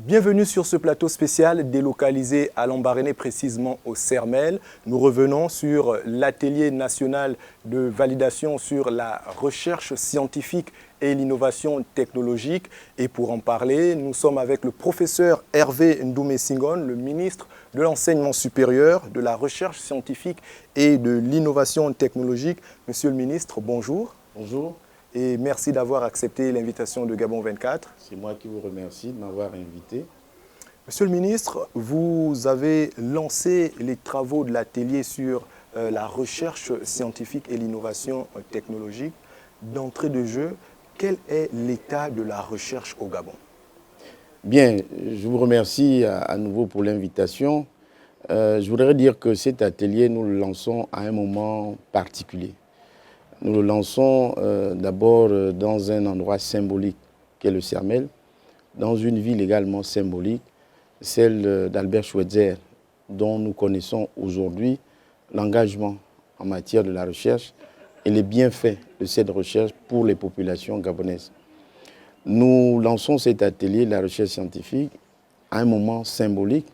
Bienvenue sur ce plateau spécial délocalisé à Lambaréné, précisément au Sermel. Nous revenons sur l'atelier national de validation sur la recherche scientifique et l'innovation technologique. Et pour en parler, nous sommes avec le professeur Hervé Ndoumé-Singone, le ministre de l'Enseignement supérieur, de la recherche scientifique et de l'innovation technologique. Monsieur le ministre, bonjour. Bonjour. Et merci d'avoir accepté l'invitation de Gabon 24. C'est moi qui vous remercie de m'avoir invité. Monsieur le ministre, vous avez lancé les travaux de l'atelier sur la recherche scientifique et l'innovation technologique. D'entrée de jeu, quel est l'état de la recherche au Gabon? Bien, je vous remercie à nouveau pour l'invitation. Je voudrais dire que cet atelier, nous le lançons à un moment particulier. Nous le lançons d'abord dans un endroit symbolique qu'est le Sermel, dans une ville également symbolique, celle d'Albert Schweitzer, dont nous connaissons aujourd'hui l'engagement en matière de la recherche et les bienfaits de cette recherche pour les populations gabonaises. Nous lançons cet atelier de la recherche scientifique à un moment symbolique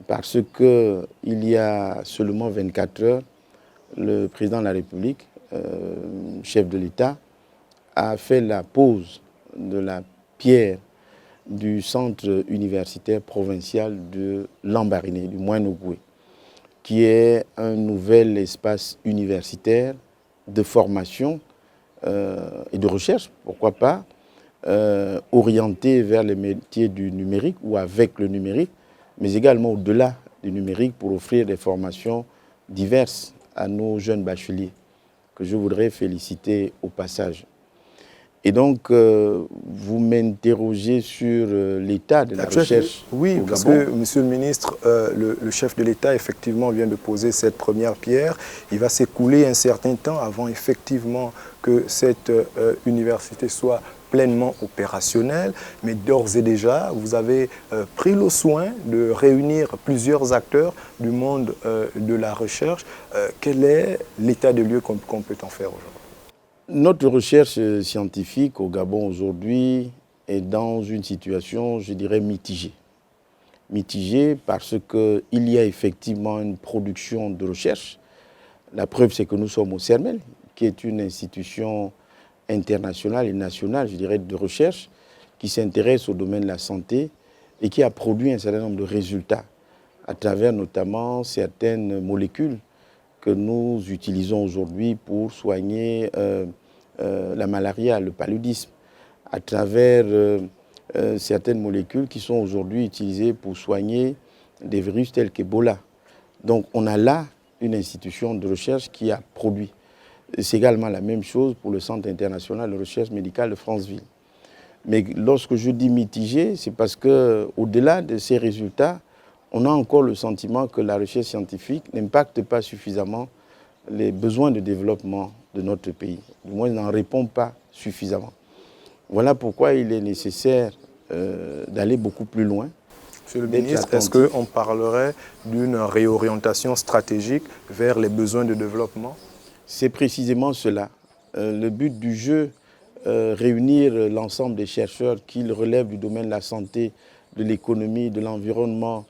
parce qu'il y a seulement 24 heures, le président de la République, chef de l'État, a fait la pose de la pierre du centre universitaire provincial de Lambaréné, du Moine-Ogooué, qui est un nouvel espace universitaire de formation et de recherche, pourquoi pas, orienté vers les métiers du numérique ou avec le numérique, mais également au-delà du numérique pour offrir des formations diverses à nos jeunes bacheliers, que je voudrais féliciter au passage. Et donc, vous m'interrogez sur l'état de la recherche oui, au parce Gabon. que, monsieur le ministre, le chef de l'État, effectivement, vient de poser cette première pierre. Il va s'écouler un certain temps avant, effectivement, que cette université soit pleinement opérationnelle. Mais d'ores et déjà, vous avez pris le soin de réunir plusieurs acteurs du monde de la recherche. Quel est l'état de lieu qu'on peut en faire aujourd'hui? Notre recherche scientifique au Gabon aujourd'hui est dans une situation, je dirais, mitigée. Mitigée parce qu'il y a effectivement une production de recherche. La preuve, c'est que nous sommes au CERMEL, qui est une institution internationale et nationale, je dirais, de recherche, qui s'intéresse au domaine de la santé et qui a produit un certain nombre de résultats à travers notamment certaines molécules que nous utilisons aujourd'hui pour soigner la malaria, le paludisme, à travers certaines molécules qui sont aujourd'hui utilisées pour soigner des virus tels qu'Ebola. Donc on a là une institution de recherche qui a produit. C'est également la même chose pour le Centre international de recherche médicale de Franceville. Mais lorsque je dis mitigé, c'est parce qu'au-delà de ces résultats, on a encore le sentiment que la recherche scientifique n'impacte pas suffisamment les besoins de développement de notre pays. Du moins, il n'en répond pas suffisamment. Voilà pourquoi il est nécessaire d'aller beaucoup plus loin. Monsieur le ministre, est-ce qu'on parlerait d'une réorientation stratégique vers les besoins de développement? C'est précisément cela. Le but du jeu, réunir l'ensemble des chercheurs qui relèvent du domaine de la santé, de l'économie, de l'environnement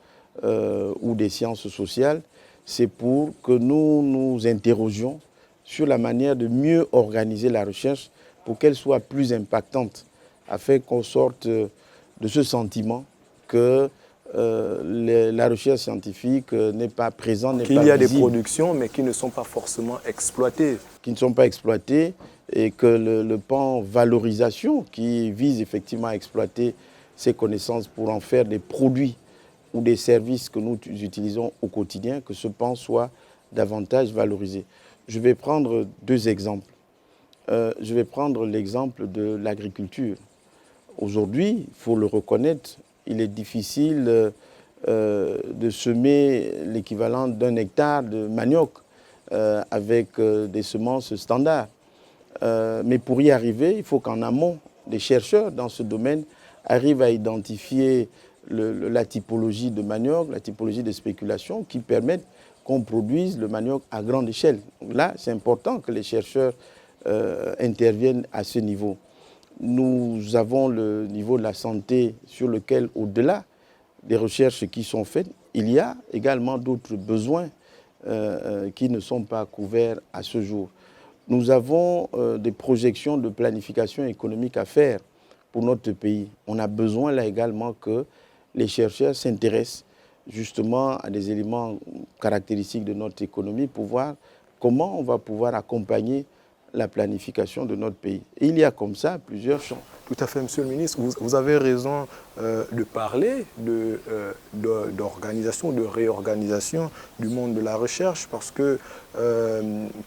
ou des sciences sociales, c'est pour que nous nous interrogions sur la manière de mieux organiser la recherche pour qu'elle soit plus impactante, afin qu'on sorte de ce sentiment que la recherche scientifique n'est pas présente, n'est pas visible. Qu'il y a des productions, mais qui ne sont pas forcément exploitées. Qui ne sont pas exploitées, et que le pan valorisation qui vise effectivement à exploiter ces connaissances pour en faire des produits ou des services que nous utilisons au quotidien, que ce pan soit davantage valorisé. Je vais prendre deux exemples. Je vais prendre l'exemple de l'agriculture. Aujourd'hui, il faut le reconnaître, il est difficile de semer l'équivalent d'un hectare de manioc avec des semences standards. Mais pour y arriver, il faut qu'en amont, des chercheurs dans ce domaine arrivent à identifier la typologie de manioc, la typologie de spéculation qui permettent qu'on produise le manioc à grande échelle. Là, c'est important que les chercheurs interviennent à ce niveau. Nous avons le niveau de la santé sur lequel, au-delà des recherches qui sont faites, il y a également d'autres besoins qui ne sont pas couverts à ce jour. Nous avons des projections de planification économique à faire pour notre pays. On a besoin là également que les chercheurs s'intéressent justement à des éléments caractéristiques de notre économie pour voir comment on va pouvoir accompagner la planification de notre pays. Et il y a comme ça plusieurs champs. Tout à fait, Monsieur le ministre. Vous avez raison de parler d'organisation, de réorganisation du monde de la recherche parce que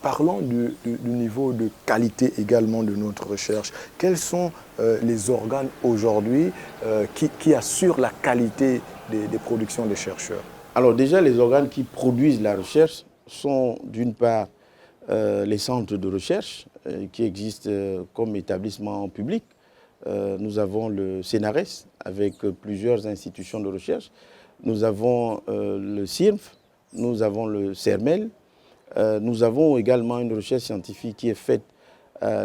parlons du niveau de qualité également de notre recherche. Quels sont les organes aujourd'hui qui assurent la qualité des productions des chercheurs? Alors déjà, les organes qui produisent la recherche sont d'une part les centres de recherche qui existent comme établissement public. Nous avons le CNRS avec plusieurs institutions de recherche. Nous avons le CIRF, nous avons le CERMEL. Nous avons également une recherche scientifique qui est faite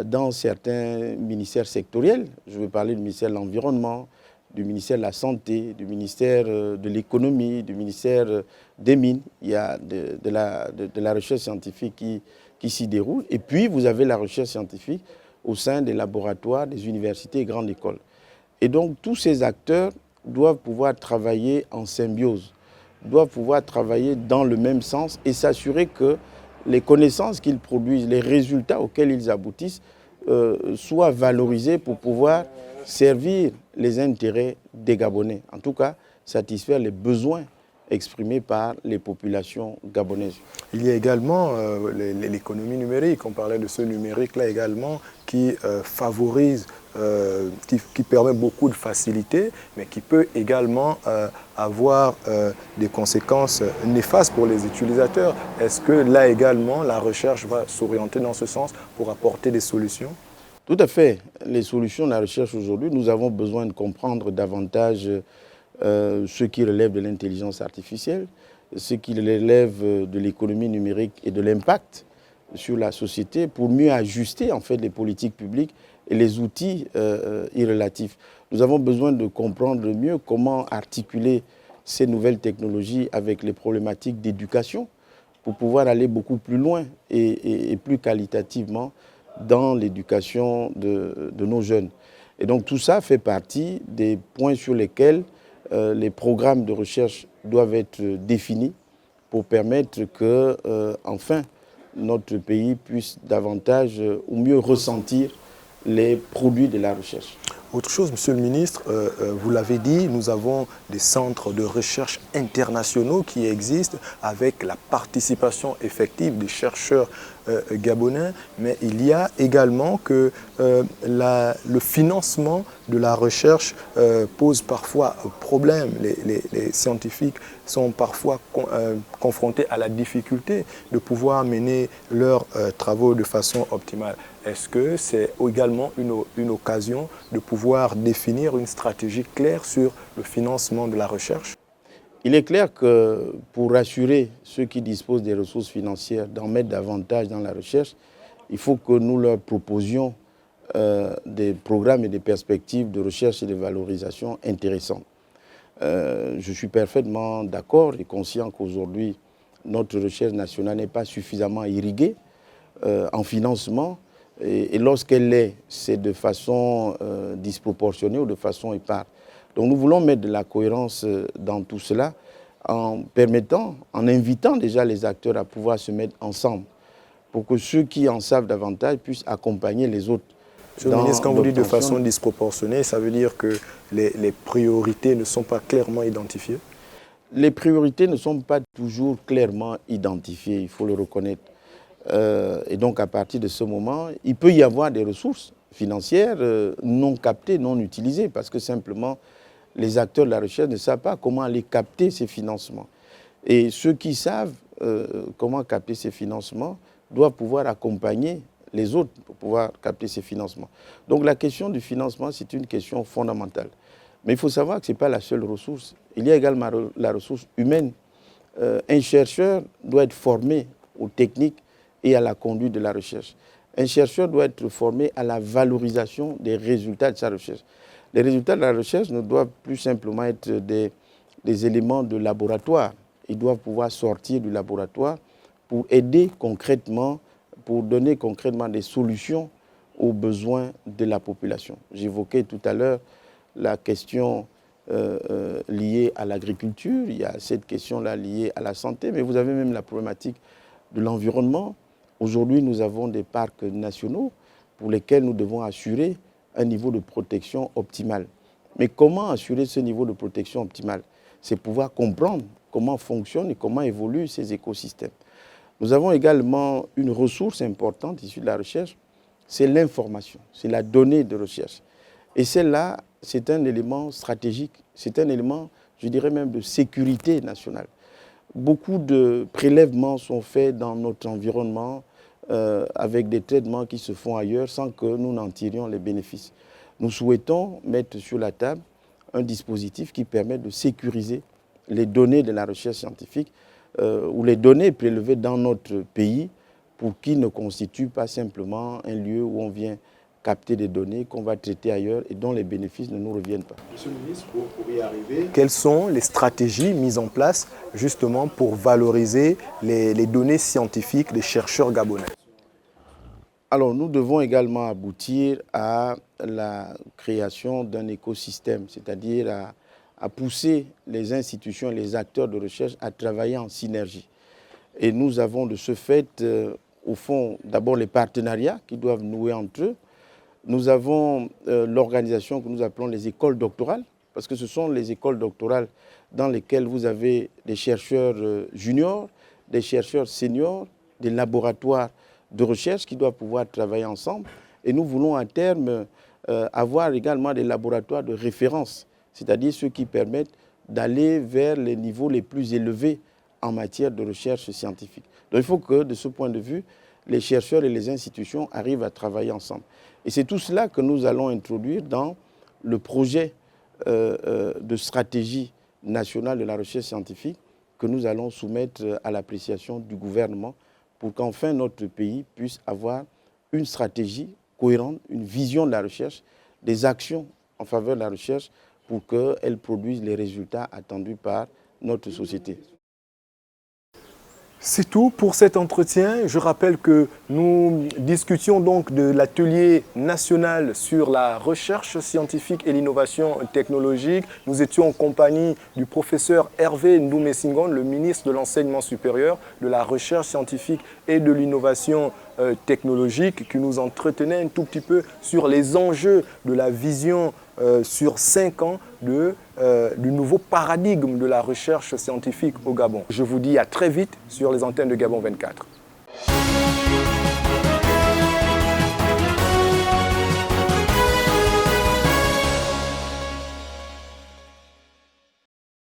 dans certains ministères sectoriels. Je veux parler du ministère de l'Environnement, du ministère de la Santé, du ministère de l'Économie, du ministère des Mines. Il y a de la recherche scientifique qui s'y déroule. Et puis, vous avez la recherche scientifique au sein des laboratoires, des universités et grandes écoles. Et donc, tous ces acteurs doivent pouvoir travailler en symbiose, doivent pouvoir travailler dans le même sens et s'assurer que les connaissances qu'ils produisent, les résultats auxquels ils aboutissent, soient valorisés pour pouvoir servir les intérêts des Gabonais. En tout cas, satisfaire les besoins exprimés par les populations gabonaises. Il y a également l'économie numérique. On parlait de ce numérique-là également qui favorise, qui permet beaucoup de facilité, mais qui peut également avoir des conséquences néfastes pour les utilisateurs. Est-ce que là également, la recherche va s'orienter dans ce sens pour apporter des solutions? Tout à fait. Les solutions de la recherche aujourd'hui, nous avons besoin de comprendre davantage ce qui relève de l'intelligence artificielle, ce qui relève de l'économie numérique et de l'impact sur la société pour mieux ajuster en fait les politiques publiques et les outils y relatifs. Nous avons besoin de comprendre mieux comment articuler ces nouvelles technologies avec les problématiques d'éducation pour pouvoir aller beaucoup plus loin et plus qualitativement dans l'éducation de nos jeunes. Et donc tout ça fait partie des points sur lesquels les programmes de recherche doivent être définis pour permettre que, enfin, notre pays puisse davantage ou mieux ressentir les produits de la recherche. Autre chose, Monsieur le ministre, vous l'avez dit, nous avons des centres de recherche internationaux qui existent avec la participation effective des chercheurs gabonais, mais il y a également que le financement de la recherche pose parfois problème. Les scientifiques sont parfois confrontés à la difficulté de pouvoir mener leurs travaux de façon optimale. Est-ce que c'est également une occasion de pouvoir définir une stratégie claire sur le financement de la recherche? Il est clair que pour rassurer ceux qui disposent des ressources financières d'en mettre davantage dans la recherche, il faut que nous leur proposions des programmes et des perspectives de recherche et de valorisation intéressants. Je suis parfaitement d'accord et conscient qu'aujourd'hui, notre recherche nationale n'est pas suffisamment irriguée en financement. Et lorsqu'elle l'est, c'est de façon disproportionnée ou de façon éparse. Donc nous voulons mettre de la cohérence dans tout cela en permettant, en invitant déjà les acteurs à pouvoir se mettre ensemble pour que ceux qui en savent davantage puissent accompagner les autres. Monsieur le ministre, quand vous dites de façon disproportionnée, ça veut dire que les priorités ne sont pas clairement identifiées? Les priorités ne sont pas toujours clairement identifiées, il faut le reconnaître. Et donc à partir de ce moment, il peut y avoir des ressources financières non captées, non utilisées, parce que simplement les acteurs de la recherche ne savent pas comment aller capter ces financements. Et ceux qui savent comment capter ces financements doivent pouvoir accompagner les autres pour pouvoir capter ces financements. Donc la question du financement, c'est une question fondamentale. Mais il faut savoir que ce n'est pas la seule ressource. Il y a également la ressource humaine. Un chercheur doit être formé aux techniques et à la conduite de la recherche. Un chercheur doit être formé à la valorisation des résultats de sa recherche. Les résultats de la recherche ne doivent plus simplement être des des éléments de laboratoire. Ils doivent pouvoir sortir du laboratoire pour aider concrètement, pour donner concrètement des solutions aux besoins de la population. J'évoquais tout à l'heure la question liée à l'agriculture, il y a cette question-là liée à la santé, mais vous avez même la problématique de l'environnement. Aujourd'hui, nous avons des parcs nationaux pour lesquels nous devons assurer un niveau de protection optimal. Mais comment assurer ce niveau de protection optimal? C'est pouvoir comprendre comment fonctionnent et comment évoluent ces écosystèmes. Nous avons également une ressource importante issue de la recherche, c'est l'information, c'est la donnée de recherche. Et celle-là, c'est un élément stratégique, c'est un élément, je dirais même, de sécurité nationale. Beaucoup de prélèvements sont faits dans notre environnement avec des traitements qui se font ailleurs sans que nous n'en tirions les bénéfices. Nous souhaitons mettre sur la table un dispositif qui permet de sécuriser les données de la recherche scientifique ou les données prélevées dans notre pays pour qu'ils ne constituent pas simplement un lieu où on vient capter des données qu'on va traiter ailleurs et dont les bénéfices ne nous reviennent pas. Monsieur le ministre, pour y arriver, quelles sont les stratégies mises en place justement pour valoriser les données scientifiques des chercheurs gabonais? Alors, nous devons également aboutir à la création d'un écosystème, c'est-à-dire à pousser les institutions et les acteurs de recherche à travailler en synergie. Et nous avons de ce fait, au fond, d'abord les partenariats qui doivent nouer entre eux. Nous avons l'organisation que nous appelons les écoles doctorales, parce que ce sont les écoles doctorales dans lesquelles vous avez des chercheurs juniors, des chercheurs seniors, des laboratoires de recherche qui doivent pouvoir travailler ensemble. Et nous voulons à terme avoir également des laboratoires de référence, c'est-à-dire ceux qui permettent d'aller vers les niveaux les plus élevés en matière de recherche scientifique. Donc il faut que, de ce point de vue, les chercheurs et les institutions arrivent à travailler ensemble. Et c'est tout cela que nous allons introduire dans le projet de stratégie nationale de la recherche scientifique que nous allons soumettre à l'appréciation du gouvernement pour qu'enfin notre pays puisse avoir une stratégie cohérente, une vision de la recherche, des actions en faveur de la recherche pour qu'elle produise les résultats attendus par notre société. C'est tout pour cet entretien. Je rappelle que nous discutions donc de l'atelier national sur la recherche scientifique et l'innovation technologique. Nous étions en compagnie du professeur Hervé Ndoumé-Senghone, le ministre de l'Enseignement supérieur, de la recherche scientifique et de l'innovation technologique, qui nous entretenait un tout petit peu sur les enjeux de la vision sur 5 ans du nouveau paradigme de la recherche scientifique au Gabon. Je vous dis à très vite sur les antennes de Gabon 24.